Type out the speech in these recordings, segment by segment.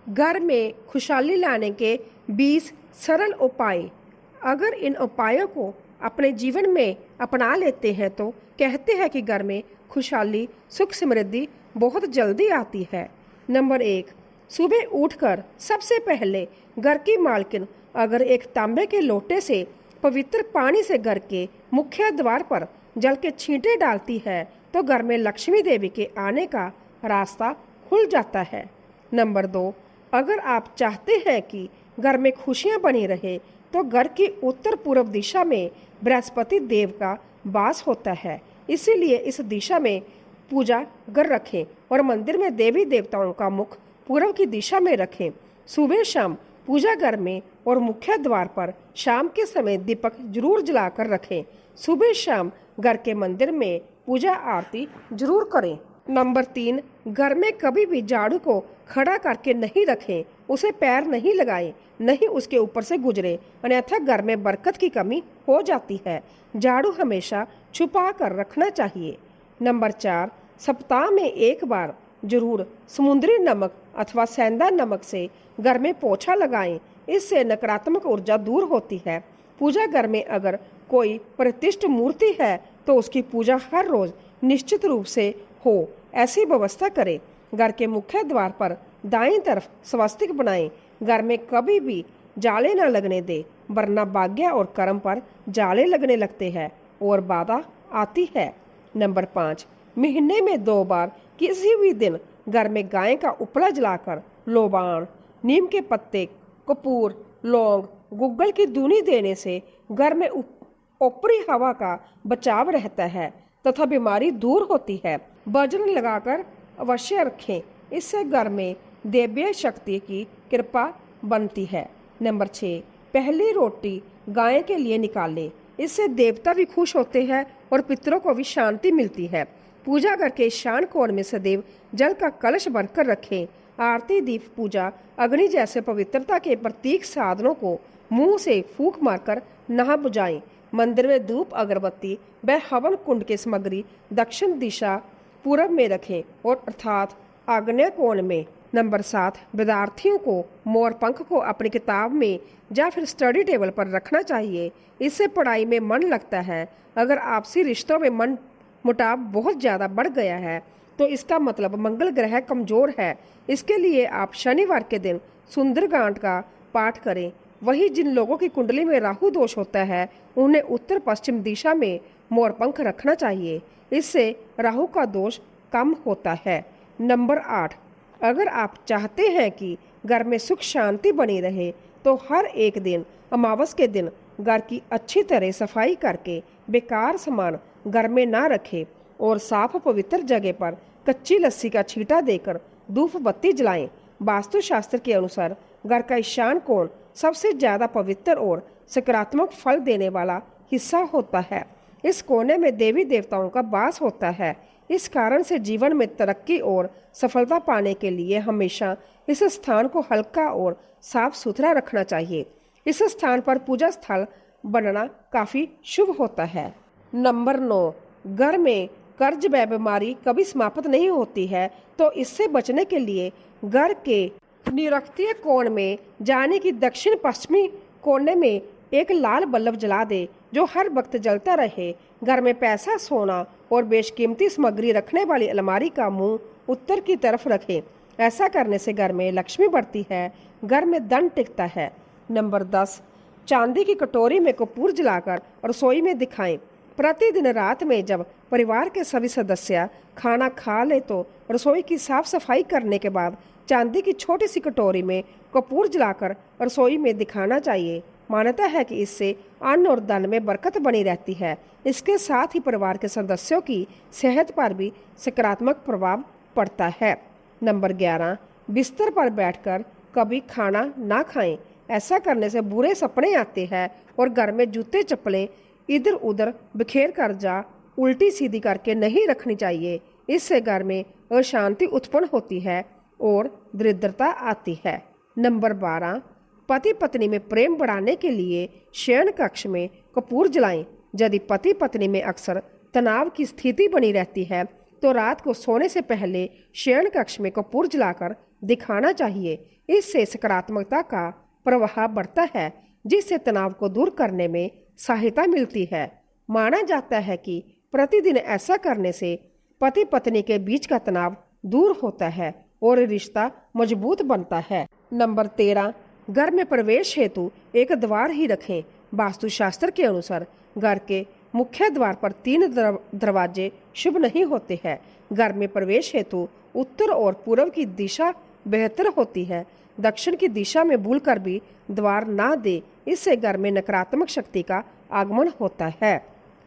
घर में खुशहाली लाने के 20 सरल उपाय। अगर इन उपायों को अपने जीवन में अपना लेते हैं तो कहते हैं कि घर में खुशहाली सुख समृद्धि बहुत जल्दी आती है। नंबर 1, सुबह उठकर सबसे पहले घर की मालकिन अगर एक तांबे के लोटे से पवित्र पानी से घर के मुख्य द्वार पर जल के छींटे डालती है तो घर में लक्ष्मी देवी के आने का रास्ता खुल जाता है। नंबर 2, अगर आप चाहते हैं कि घर में खुशियां बनी रहे तो घर की उत्तर पूर्व दिशा में बृहस्पति देव का वास होता है, इसीलिए इस दिशा में पूजा घर रखें और मंदिर में देवी देवताओं का मुख पूर्व की दिशा में रखें। सुबह शाम पूजा घर में और मुख्य द्वार पर शाम के समय दीपक जरूर जलाकर रखें। सुबह शाम घर के मंदिर में पूजा आरती जरूर करें। नंबर 3, घर में कभी भी झाड़ू को खड़ा करके नहीं रखें, उसे पैर नहीं लगाएं, नहीं उसके ऊपर से गुजरे, अन्यथा घर में बरकत की कमी हो जाती है। झाड़ू हमेशा छुपा कर रखना चाहिए। नंबर 4, सप्ताह में एक बार जरूर समुद्री नमक अथवा सेंधा नमक से घर में पोछा लगाएं, इससे नकारात्मक ऊर्जा दूर होती है। पूजा घर में अगर कोई प्रतिष्ठित मूर्ति है तो उसकी पूजा हर रोज निश्चित रूप से हो, ऐसी व्यवस्था करें। घर के मुख्य द्वार पर दाईं तरफ स्वास्तिक बनाएं। घर में कभी भी जाले न लगने दे, वरना भाग्य और कर्म पर जाले लगने लगते हैं और बाधा आती है। नंबर 5, महीने में 2 बार किसी भी दिन घर में गाय का उपला जलाकर लोबान, नीम के पत्ते, कपूर, लौंग, गुग्गल की दूनी देने से घर में ऊपरी हवा का बचाव रहता है तथा बीमारी दूर होती है। वजन लगाकर अवश्य रखें, इससे घर में दैवीय शक्ति की कृपा बनती है। नंबर 6, पहली रोटी गाय के लिए निकालें, इससे देवता भी खुश होते हैं और पितरों को भी शांति मिलती है। पूजा घर के ईशान कोण में सदैव जल का कलश भरकर रखें। आरती, दीप, पूजा, अग्नि जैसे पवित्रता के प्रतीक साधनों को मुंह से फूंक मारकर न बुझाएं। मंदिर में धूप, अगरबत्ती व हवन कुंड की सामग्री दक्षिण दिशा पूर्व में रखें और अर्थात आग्नेय कोण में। नंबर 7, विद्यार्थियों को मोर पंख को अपनी किताब में या फिर स्टडी टेबल पर रखना चाहिए, इससे पढ़ाई में मन लगता है। अगर आपसी रिश्तों में मन मुटाव बहुत ज़्यादा बढ़ गया है तो इसका मतलब मंगल ग्रह कमजोर है। इसके लिए आप शनिवार के दिन सुंदरकांड का पाठ करें। वही जिन लोगों की कुंडली में राहु दोष होता है उन्हें उत्तर पश्चिम दिशा में मोर पंख रखना चाहिए, इससे राहु का दोष कम होता है। नंबर 8, अगर आप चाहते हैं कि घर में सुख शांति बनी रहे तो हर एक दिन अमावस के दिन घर की अच्छी तरह सफाई करके बेकार सामान घर में ना रखें और साफ पवित्र जगह पर कच्ची लस्सी का छींटा देकर धूप बत्ती जलाएं। वास्तुशास्त्र के अनुसार घर का ईशान कोण सबसे ज्यादा पवित्र और सकारात्मक फल देने वाला हिस्सा होता है। इस कोने में देवी देवताओं का वास होता है। इस कारण से जीवन में तरक्की और सफलता पाने के लिए हमेशा इस स्थान को हल्का और साफ सुथरा रखना चाहिए। इस स्थान पर पूजा स्थल बनना काफी शुभ होता है। नंबर 9, घर में कर्ज व बीमारी कभी समाप्त नहीं होती है तो इससे बचने के लिए घर के निरक्षीय कोण में जाने की दक्षिण पश्चिमी कोने में एक लाल बल्ब जला दे जो हर वक्त जलता रहे। घर में पैसा, सोना और बेशकीमती सामग्री रखने वाली अलमारी का मुंह उत्तर की तरफ रखें। ऐसा करने से घर में लक्ष्मी बढ़ती है, घर में धन टिकता है। नंबर 10, चांदी की कटोरी में कपूर जलाकर रसोई में दिखाएं। प्रतिदिन रात में जब परिवार के सभी सदस्य खाना खा ले तो रसोई की साफ सफाई करने के बाद चांदी की छोटी सी कटोरी में कपूर जलाकर रसोई में दिखाना चाहिए। मान्यता है कि इससे अन्न और धन में बरकत बनी रहती है। इसके साथ ही परिवार के सदस्यों की सेहत पर भी सकारात्मक प्रभाव पड़ता है। नंबर 11, बिस्तर पर बैठकर कभी खाना ना खाएं। ऐसा करने से बुरे सपने आते हैं और घर में जूते चप्पलें इधर उधर बिखेर कर जा उल्टी सीधी करके नहीं रखनी चाहिए। इससे घर में अशांति उत्पन्न होती है और दरिद्रता आती है। नंबर 12, पति पत्नी में प्रेम बढ़ाने के लिए शयन कक्ष में कपूर जलाएं। यदि पति पत्नी में अक्सर तनाव की स्थिति बनी रहती है तो रात को सोने से पहले शयन कक्ष में कपूर जलाकर दिखाना चाहिए। इससे सकारात्मकता का प्रवाह बढ़ता है, जिससे तनाव को दूर करने में सहायता मिलती है। माना जाता है कि प्रतिदिन ऐसा करने से पति पत्नी के बीच का तनाव दूर होता है और रिश्ता मजबूत बनता है। नंबर 13, घर में प्रवेश हेतु एक द्वार ही रखें। वास्तुशास्त्र के अनुसार घर के मुख्य द्वार पर 3 दरवाजे शुभ नहीं होते हैं। घर में प्रवेश हेतु उत्तर और पूर्व की दिशा बेहतर होती है। दक्षिण की दिशा में भूलकर भी द्वार ना दे, इससे घर में नकारात्मक शक्ति का आगमन होता है।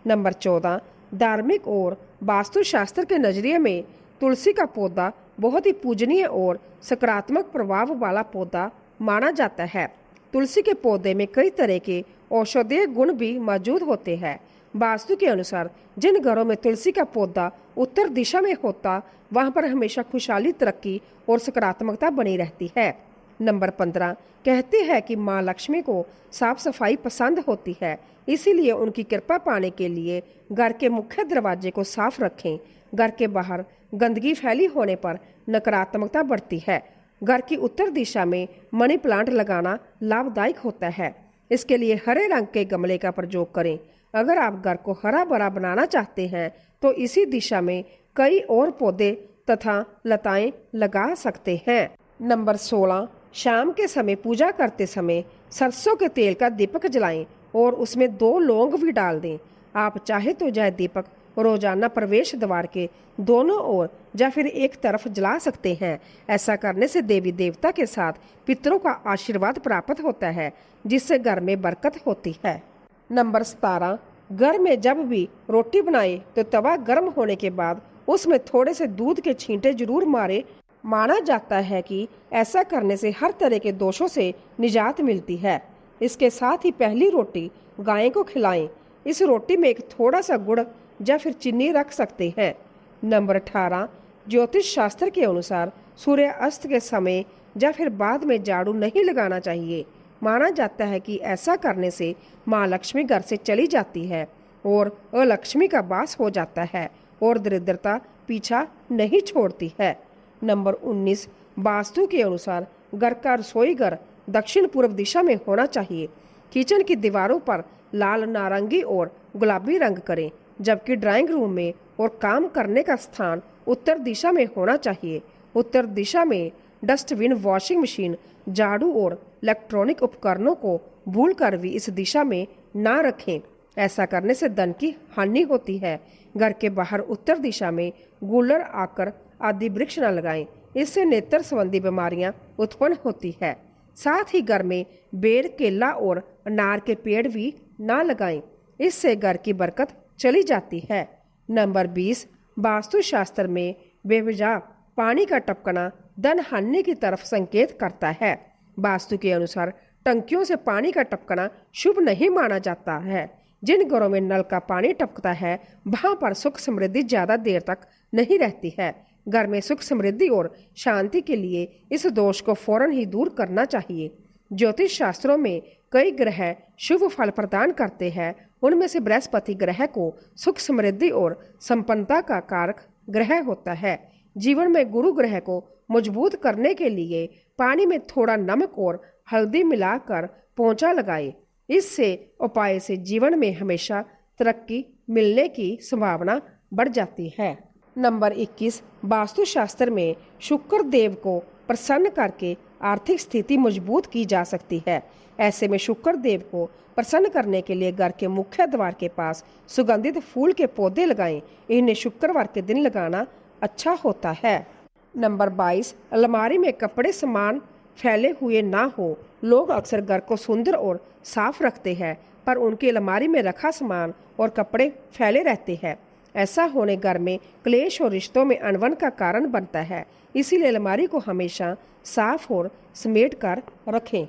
नंबर 14, धार्मिक और वास्तुशास्त्र के नजरिए में तुलसी का पौधा बहुत ही पूजनीय और सकारात्मक प्रभाव वाला पौधा माना जाता है। तुलसी के पौधे में कई तरह के औषधीय गुण भी मौजूद होते हैं। वास्तु के अनुसार जिन घरों में तुलसी का पौधा उत्तर दिशा में होता, वहां पर हमेशा खुशहाली, तरक्की और सकारात्मकता बनी रहती है। नंबर 15, कहते हैं कि माँ लक्ष्मी को साफ सफाई पसंद होती है, इसीलिए उनकी कृपा पाने के लिए घर के मुख्य दरवाजे को साफ रखें। घर के बाहर गंदगी फैली होने पर नकारात्मकता बढ़ती है। घर की उत्तर दिशा में मनी प्लांट लगाना लाभदायक होता है। इसके लिए हरे रंग के गमले का प्रयोग करें। अगर आप घर को हरा भरा बनाना चाहते हैं तो इसी दिशा में कई और पौधे तथा लताएं लगा सकते हैं। नंबर 16, शाम के समय पूजा करते समय सरसों के तेल का दीपक जलाएं और उसमें 2 लौंग भी डाल दें। आप चाहे तो यह दीपक रोजाना प्रवेश द्वार के दोनों ओर या फिर एक तरफ जला सकते हैं। ऐसा करने से देवी देवता के साथ पितरों का आशीर्वाद प्राप्त होता है, जिससे घर में बरकत होती है। नंबर 17, घर में जब भी रोटी बनाए तो तवा गर्म होने के बाद उसमें थोड़े से दूध के छींटे जरूर मारे। माना जाता है कि ऐसा करने से हर तरह के दोषों से निजात मिलती है। इसके साथ ही पहली रोटी गाय को खिलाएं। इस रोटी में एक थोड़ा सा गुड़ या फिर चीनी रख सकते हैं। नंबर 18, ज्योतिष शास्त्र के अनुसार सूर्य अस्त के समय या फिर बाद में झाड़ू नहीं लगाना चाहिए। माना जाता है कि ऐसा करने से माँ लक्ष्मी घर से चली जाती है और अलक्ष्मी का वास हो जाता है और दरिद्रता पीछा नहीं छोड़ती है। नंबर 19, वास्तु के अनुसार घर का रसोई घर दक्षिण पूर्व दिशा में होना चाहिए। किचन की दीवारों पर लाल, नारंगी और गुलाबी रंग करें, जबकि ड्राइंग रूम में और काम करने का स्थान उत्तर दिशा में होना चाहिए। उत्तर दिशा में डस्टबिन, वॉशिंग मशीन, झाड़ू और इलेक्ट्रॉनिक उपकरणों को भूलकर भी इस दिशा में ना रखें। ऐसा करने से धन की हानि होती है। घर के बाहर उत्तर दिशा में गूलर, आकर आदि वृक्ष न लगाएं, इससे नेत्र संबंधी बीमारियां उत्पन्न होती है। साथ ही घर में बेर, केला और अनार के पेड़ भी ना लगाएं, इससे घर की बरकत चली जाती है। नंबर 20, वास्तुशास्त्र में बेवजह पानी का टपकना धन हानि की तरफ संकेत करता है। वास्तु के अनुसार टंकियों से पानी का टपकना शुभ नहीं माना जाता है। जिन घरों में नल का पानी टपकता है वहां पर सुख समृद्धि ज्यादा देर तक नहीं रहती है। घर में सुख समृद्धि और शांति के लिए इस दोष को फौरन ही दूर करना चाहिए। ज्योतिष शास्त्रों में कई ग्रह शुभ फल प्रदान करते हैं। उनमें से बृहस्पति ग्रह को सुख समृद्धि और संपन्नता का कारक ग्रह होता है। जीवन में गुरु ग्रह को मजबूत करने के लिए पानी में थोड़ा नमक और हल्दी मिलाकर पोंछा लगाएं। इससे उपाय से जीवन में हमेशा तरक्की मिलने की संभावना बढ़ जाती है। नंबर 21, वास्तुशास्त्र में शुक्र देव को प्रसन्न करके आर्थिक स्थिति मजबूत की जा सकती है। ऐसे में शुक्र देव को प्रसन्न करने के लिए घर के मुख्य द्वार के पास सुगंधित फूल के पौधे लगाएं। इन्हें शुक्रवार के दिन लगाना अच्छा होता है। नंबर 22, अलमारी में कपड़े सामान फैले हुए ना हो। लोग अक्सर घर को सुंदर और साफ रखते हैं, पर उनकी अलमारी में रखा सामान और कपड़े फैले रहते हैं। ऐसा होने घर में क्लेश और रिश्तों में अनबन का कारण बनता है। इसीलिए अलमारी को हमेशा साफ और समेट कर रखें।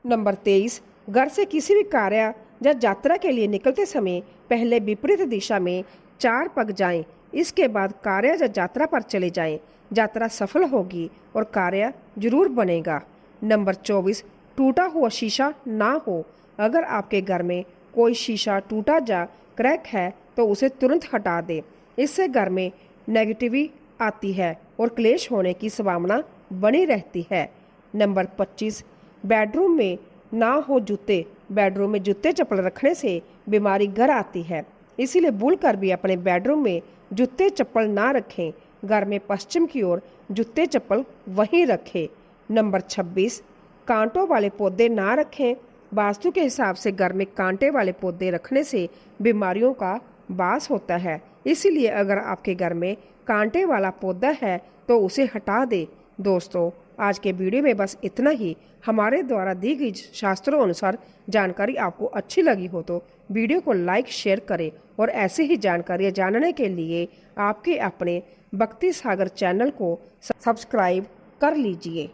नंबर 23, घर से किसी भी कार्य या यात्रा के लिए निकलते समय पहले विपरीत दिशा में 4 पग जाएं। इसके बाद कार्य या यात्रा पर चले जाएं। यात्रा सफल होगी और कार्य जरूर बनेगा। नंबर 24, टूटा हुआ शीशा ना हो। अगर आपके घर में कोई शीशा टूटा या क्रैक है तो उसे तुरंत हटा दें। इससे घर में नेगेटिविटी आती है और क्लेश होने की संभावना बनी रहती है। नंबर 25, बेडरूम में ना हो जूते। बेडरूम में जूते चप्पल रखने से बीमारी घर आती है, इसीलिए भूल कर भी अपने बेडरूम में जूते चप्पल ना रखें। घर में पश्चिम की ओर जूते चप्पल वहीं रखें। नंबर 26, कांटों वाले पौधे ना रखें। वास्तु के हिसाब से घर में कांटे वाले पौधे रखने से बीमारियों का वास होता है, इसीलिए अगर आपके घर में कांटे वाला पौधा है तो उसे हटा दे। दोस्तों, आज के वीडियो में बस इतना ही। हमारे द्वारा दी गई शास्त्रों अनुसार जानकारी आपको अच्छी लगी हो तो वीडियो को लाइक शेयर करें और ऐसी ही जानकारियाँ जानने के लिए आपके अपने भक्ति सागर चैनल को सब्सक्राइब कर लीजिए।